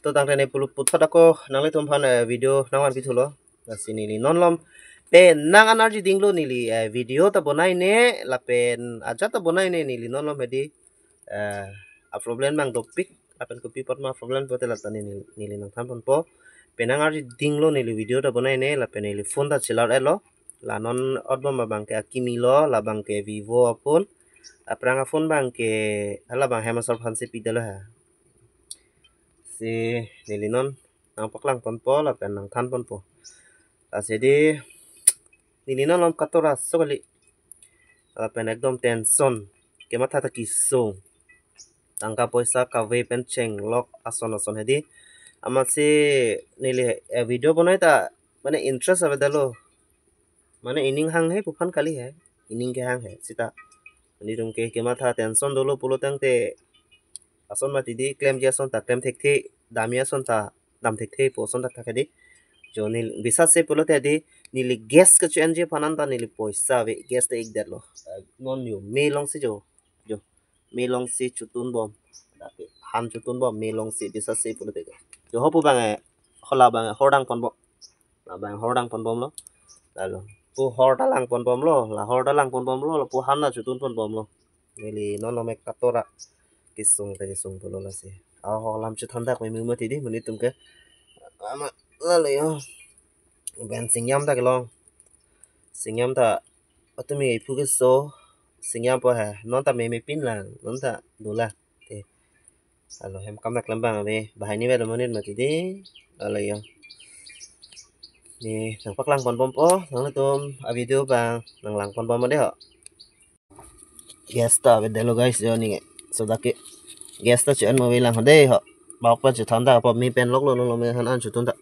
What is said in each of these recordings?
to tang tane pulu puthat ako nangle tum phan video nangan pi thulo sini li non lom pe nang energy dinglo nili video ta bonai ne la pen aja ta bonai ne nili non lom hedi a problem mang topic apen ko pi pot ma problem pote la tani nili nang tham pon po pe nang energy dinglo nili video ta bonai ne la pen nili phone ta chilar elo la non odbom ma bang ke akimi lo la bang ke vivo apun apranga phone bang ke ala bang hemasol phan se pi dalo ha si nilinon nang paklang ponpo la pen nang than ponpo asedi nilinon lom katora sokali la pen ekdom tension ke matha ta kiso tangka poisa ka ve pen cheng lok ason ason hedi ama se nili video bonai ta mane interest ave dalo mane ining hang hai puphan kali hai ining ke hang hai sita ni tum ke matha tension dolo pulo tangte ason ma tidi claim je ason ta claim thek the damia son ta dam thek the po son ta thakadi jo nil bisa se pulo te di nili gas ka chen je panan ta nili poisa ve gas ta ek derlo non yo me long se jo me long se chutun bom da pe han chutun bom me long se bisa se pulo te jo hopu bang hola bang hodang pon bo la bang hodang pon bom lo la lo pu horda lang pon bom lo la horda lang pon bom lo pu han na chutun pon bom lo nili non lo me katora kisung pulo la se ho lam chu thanda ko mi mo ti di muni tum ke ama la le yo ben singyam ta ke long singyam ta atumi iphu ke so singyam po ha non ta me pin lang non ta dula te alo hem kam nak lambang ave bahai ni ba monin ma ti di la le yo ni nang pak lang pon pom po nang le tum a video bang nang lang pon pom ma de ho yes ta ve de lo guys yo ni so da ke gas ta chen mo ve lang hode ho bọc pa chu thanda pa mi pen lok lo lo me han an chu tun ta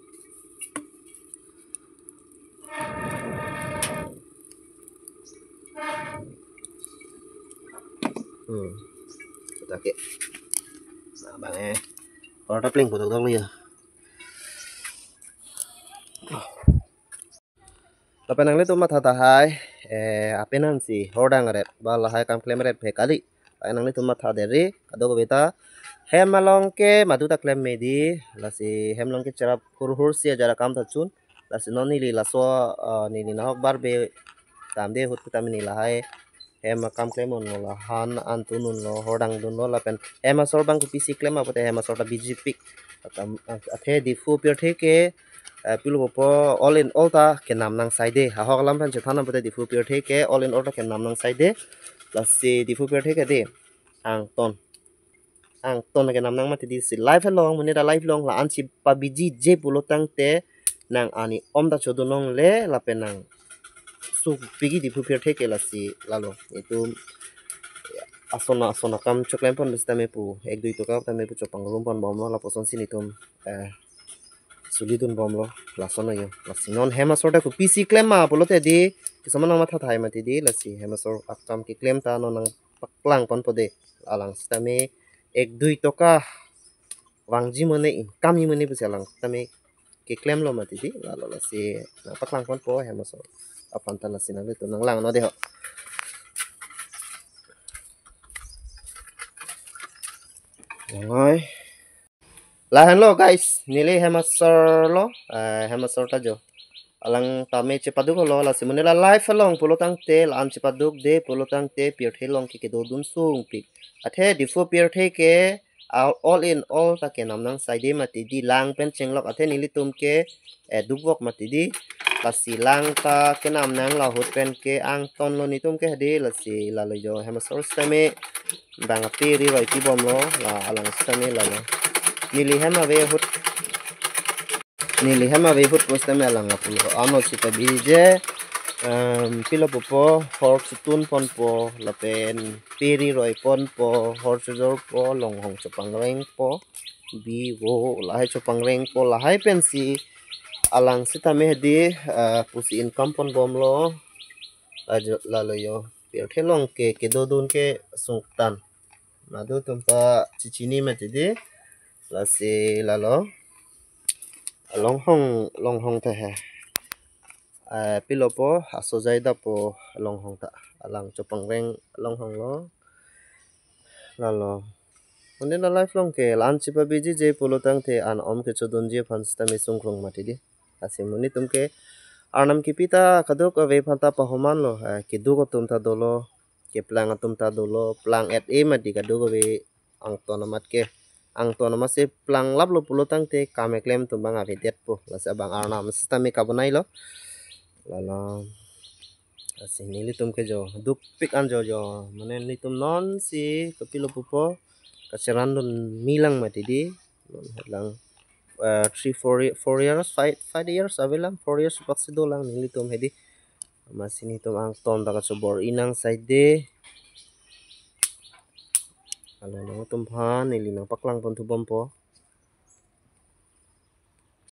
ta ke bang or ta pling putok dok lo ya ta penang le tu ma tha ta hai apenan si hordang ret ba la hai kam klem ret phe kali penang le tu ma tha de re ado ko beta hem along ke madu ta klem me di la si hem long ke chara hur hur si jara kam ta chun la si non ni li la so ni ni na hok bar be tam de hut ta ni la hai hem kam klem on la han an tu nun lo hordang dun lo la pen hem asor bang ku pc klem apote hem asor ta bgp atam athe di fu pure the ke pilu po all in all ta ke nam nang sai de ha hok lam phan che thana pote di fu pure the ke all in all ta ke nam nang sai de la si di fu pure the ke de ang ton ke nam nang ma ti di si life long mune da life long la an chi pa biji je pulo tang te nang ani om da chodonong le la pe nang su pigi di fu pure the ke la si la lo itu asona kam choklem pon bista me pu ek dui to ka ta me pu chopang rum pon bom lo la poson sini tum sulidun bom lo la sona yo la sinon hema sorta ku pc claim ma polo te di kisama nang matha thai ma ti di la si hema sor akam ki claim ta no nang paklang pon pode alang sta me ek dui to ka wangji mone in kami mone bu selang ta me ki claim lo ma ti di la si na paklang pon po hema sor apan ta la sinan tu nang lang no de ho rồi là hello guys nili hemasor lo hemasor ta jo alang tame chepaduk lo la simone la life along polotang te lam chepaduk de polotang te pier thelong ki do dun sung pi athe difo pier the ke all in all ta ke nam nang sai de mati di lang pen chenglok athe nili tum ke dubok mati di la si lang ta ke nam nang la hot pen ke ang ton lo ni tum ke de la si la lo jo hemasor stame bang pi ri roi ki bom lo la alang stame la lo nili hema ve hut posta me alang apulo ano sita bije pilo popo hor situn pon po lapen piri roi pon po hor sujor po long hong chopang reng po bi wo lahai chopang reng po lahai pensi alang sita me di pusi income pon bom lo lalo yo pir thelong ke do dun ke sungtan madu tumpa chichini mati di la si lalo long hong ta hai pilo po aso jai da po long hong ta alang chopang reng long hong lo lalo Mune na lifelong ke lan chipa biji je polotang te an om ke chodon je phan sta me sungkrong mati di asi muni tumke arnam ki pita kadok ave phanta pahoman lo ke du ko tum ta dolo ke plang atum ta dolo plang at e mati kadok ave ang tonamat ke ang tonamat se plang lap lo polotang te kame klem tumbang ave det po lasa bang arnam sta me kabonai lo lala asi nili tumke jo duk pik an jo jo mane ni tum non si kapilo pupo kacharan don milang mati di lang 3 4 years 5 years avelang 4 years paksido lang nili tum hedi masini tum ang tom daga sobor inang side de alo nang tum phan nili nang paklang pon tu bompo